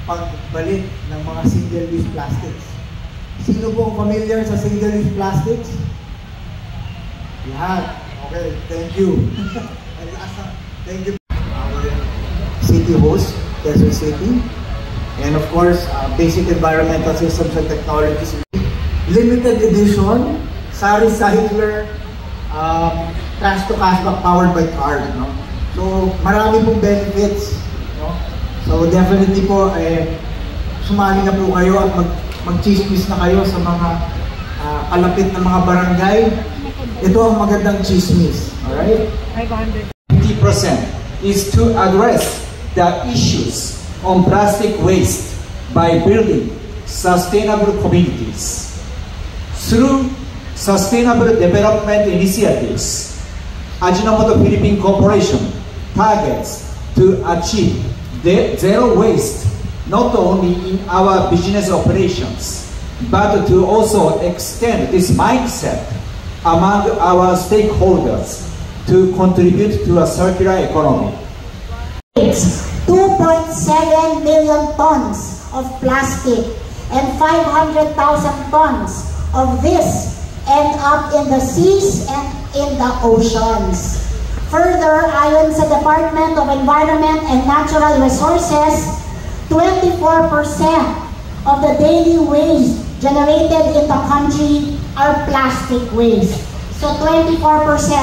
pagbalik ng mga single-use plastics. Sino pong familiar sa single-use plastics? Lahat. Okay, thank you. Thank you. Our city host, Quezon City. And of course, Basic Environmental Systems and Technologies. Limited edition, Sari Cycler, trash to cash back powered by card. No? So, marami pong benefits. No? So, definitely po, sumali na po kayo at mag-chismis na kayo sa mga kalapit na mga barangay. Ito ang magandang chismis. Alright? 50% is to address the issues on plastic waste by building sustainable communities. Through sustainable development initiatives, Ajinomoto Philippine Corporation targets to achieve zero waste not only in our business operations, but to also extend this mindset among our stakeholders to contribute to a circular economy. It's 2.7 million tons of plastic and 500,000 tons of this end up in the seas and in the oceans. Further, ayon sa Department of Environment and Natural Resources, 24% of the daily waste generated in the country are plastic waste. So 24%,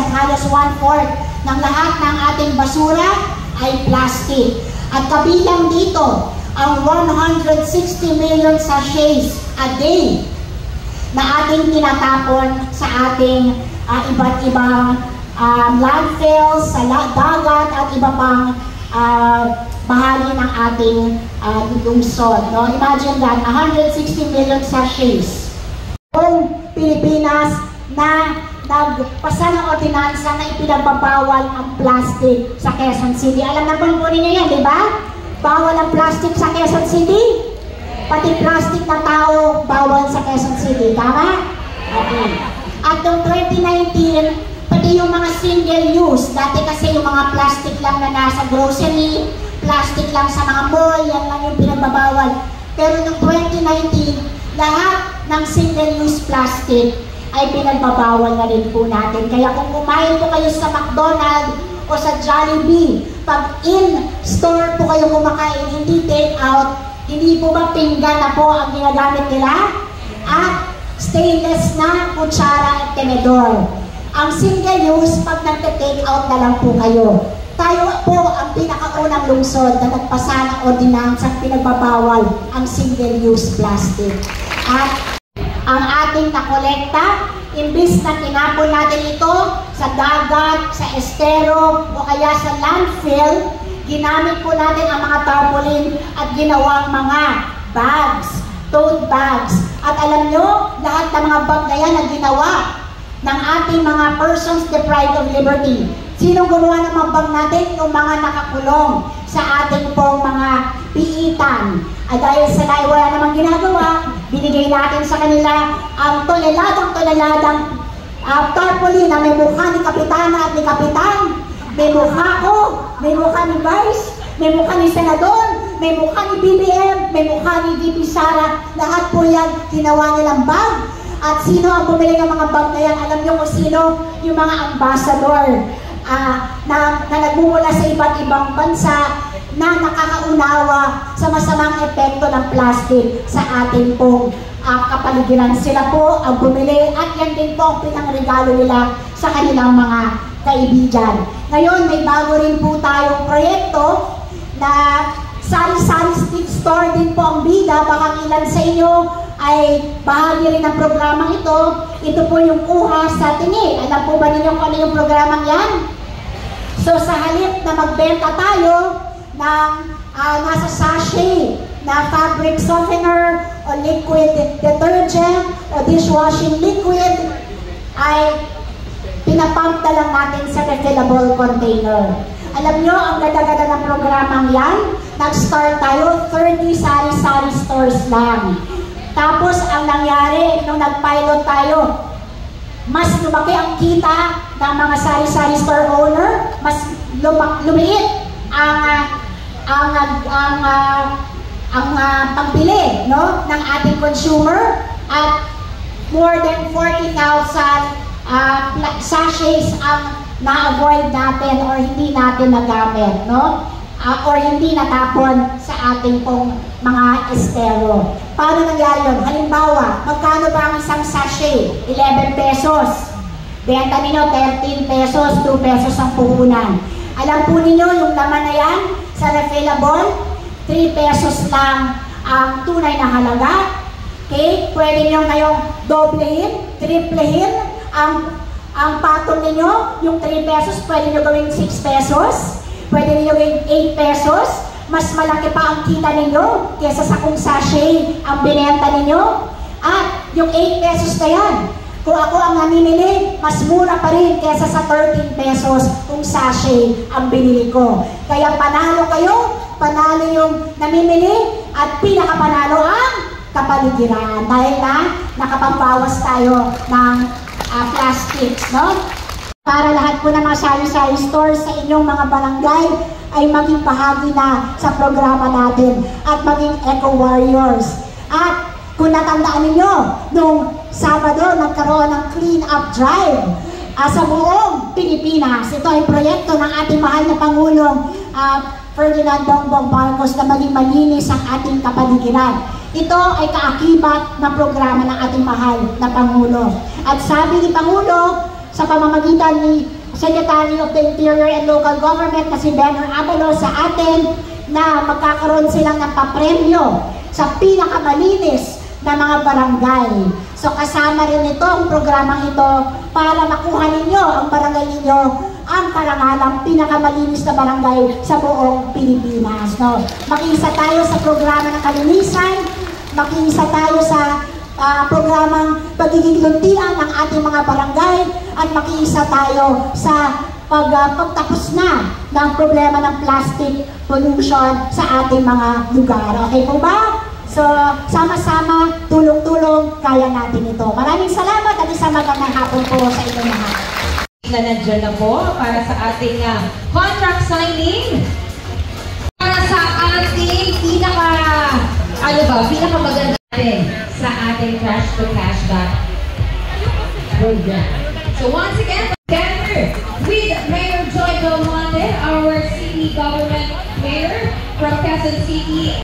halos 1/4 ng lahat ng ating basura ay plastic. At kabilang dito, ang 160 million sachets a day na ating tinatapon sa ating iba't ibang landfills, sa dagat at iba pang bahagi ng ating lungsod. No? Imagine that, 160 million sachets. Buong Pilipinas na nagpasa ng ordinansa na ipinagbabawal ang plastic sa Quezon City. Alam naman po ninyo yan, di ba? Bawal ang plastic sa Quezon City. Pati plastic na tao, bawal sa Quezon City. Tama? Okay. At noong 2019, pati yung mga single use, dati kasi yung mga plastic lang na nasa grocery, plastic lang sa mga mall, yan lang yung pinagbabawal. Pero noong 2019, lahat ng single use plastic ay pinagbabawal na rin po natin. Kaya kung kumain po kayo sa McDonald's o sa Jollibee, pag in-store po kayo kumakain, hindi take out, hindi po ba pinggan na po ang ginagamit nila? At stainless na kutsara at tenedor. Ang single use, pag nagte-take out na lang po kayo. Tayo po ang pinakaunang lungsod na nagpasa ng ordinansang pinagbabawal ang single use plastic. At ang ating nakolekta, imbis na tinapon natin ito sa dagat, sa estero, o kaya sa landfill, ginamit po natin ang mga tarpaulin at ginawang mga bags, tote bags. At alam nyo, lahat ng mga bag na yan na ginawa ng ating mga persons deprived of liberty. Sino gumawa ng mga bag natin? Yung mga nakakulong sa ating pong mga piitan. At dahil sa wala namang ginagawa, binigay natin sa kanila ang toneladang tarpaulin na may mukha ni Kapitana at ni Kapitan, may mukha ko, may mukha ni Vice, may mukha ni Senador, may mukha ni BBM, may mukha ni VP Sara. Lahat po yan ginawa nilang bag. At sino ang bumili ng mga bag na yan? Alam niyo kung sino? Yung mga ambassador na nagmumula sa iba't ibang bansa na nakakaunawa sa masamang epekto ng plastic sa ating pong kapaligiran. Sila po ang bumili at yan din po ang pinangregalo nila sa kanilang mga kaibigan. Ngayon, may bago rin po tayong proyekto na sari-sari street store din po ang bida. Baka ilan sa inyo ay bahagi rin ng programang ito. Ito po yung kuha sa tingi. Alam po ba ninyo kung ano yung programang yan? So sa halip na magbenta tayo ng nasa sachet na fabric softener o liquid detergent o dishwashing liquid, ay pinapump na lang natin sa refillable container. Alam nyo, ang ganda-ganda ng programang yan, nag-start tayo, 30 sari-sari stores lang. Tapos, ang nangyari, nung nag-pilot tayo, mas lumaki ang kita ng mga sari-sari store owner, mas lumiit ang no, ng ating consumer at more than 40,000 sachets ang na-avoid natin or hindi natin nagamit, no? Or hindi natapon sa ating pong mga estero. Paano nangyari yun? Halimbawa, magkano ba ang isang sachet? 11 pesos. Benta ninyo 13 pesos, 2 pesos ang puhunan. Alam po ninyo yung laman na yan sa refillable, 3 pesos lang ang tunay na halaga. Okay? Pwede nyo ngayong doblehin, triplehin ang patong ninyo, yung 3 pesos, pwede nyo gawing 6 pesos, pwede nyo gawing 8 pesos, mas malaki pa ang kita ninyo kesa sa kung sachet ang binenta ninyo. At yung 8 pesos na yan, kung ako ang namimili, mas mura pa rin kesa sa 13 pesos kung sachet ang binili ko. Kaya panalo kayo, panalo yung namimili, at pinakapanalo ang kapaligiran. Dahil na nakapambawas tayo ng plastics, no? Para lahat po ng mga sari-sari stores sa inyong mga barangay ay maging bahagi na sa programa natin at maging eco-warriors. At kung natandaan ninyo, nung Sabado, nagkaroon ng clean-up drive sa buong Pilipinas. Ito ay proyekto ng ating mahal na Pangulong Ferdinand Bongbong Marcos na maging malinis ang ating kapaligiran. Ito ay kaakibat ng programa ng ating mahal na Pangulo. At sabi ni Pangulo, sa pamamagitan ni Secretary of the Interior and Local Government na si Benner Abalos sa atin, na magkakaroon silang ng papremyo sa pinakamalinis na mga barangay. So kasama rin ito ang programang ito para makuha ninyo ang barangay ninyo ang karangalang pinakamalinis na barangay sa buong Pilipinas. No? Makiisa tayo sa programa ng kalinisan, makiisa tayo sa programang pagiging luntian ng ating mga barangay, at makiisa tayo sa pagtapos na ng problema ng plastic pollution sa ating mga lugar. Okay po ba? So, sama-sama, tulong-tulong, kaya natin ito. Maraming salamat at isang magandang hapon po sa inyo lahat. Na nandiyan na po para sa ating contract signing. Para sa ating pinakamaganda natin sa ating cash to cashback program. So once again, together with Mayor Joy Belmonte, our city government mayor from Quezon City.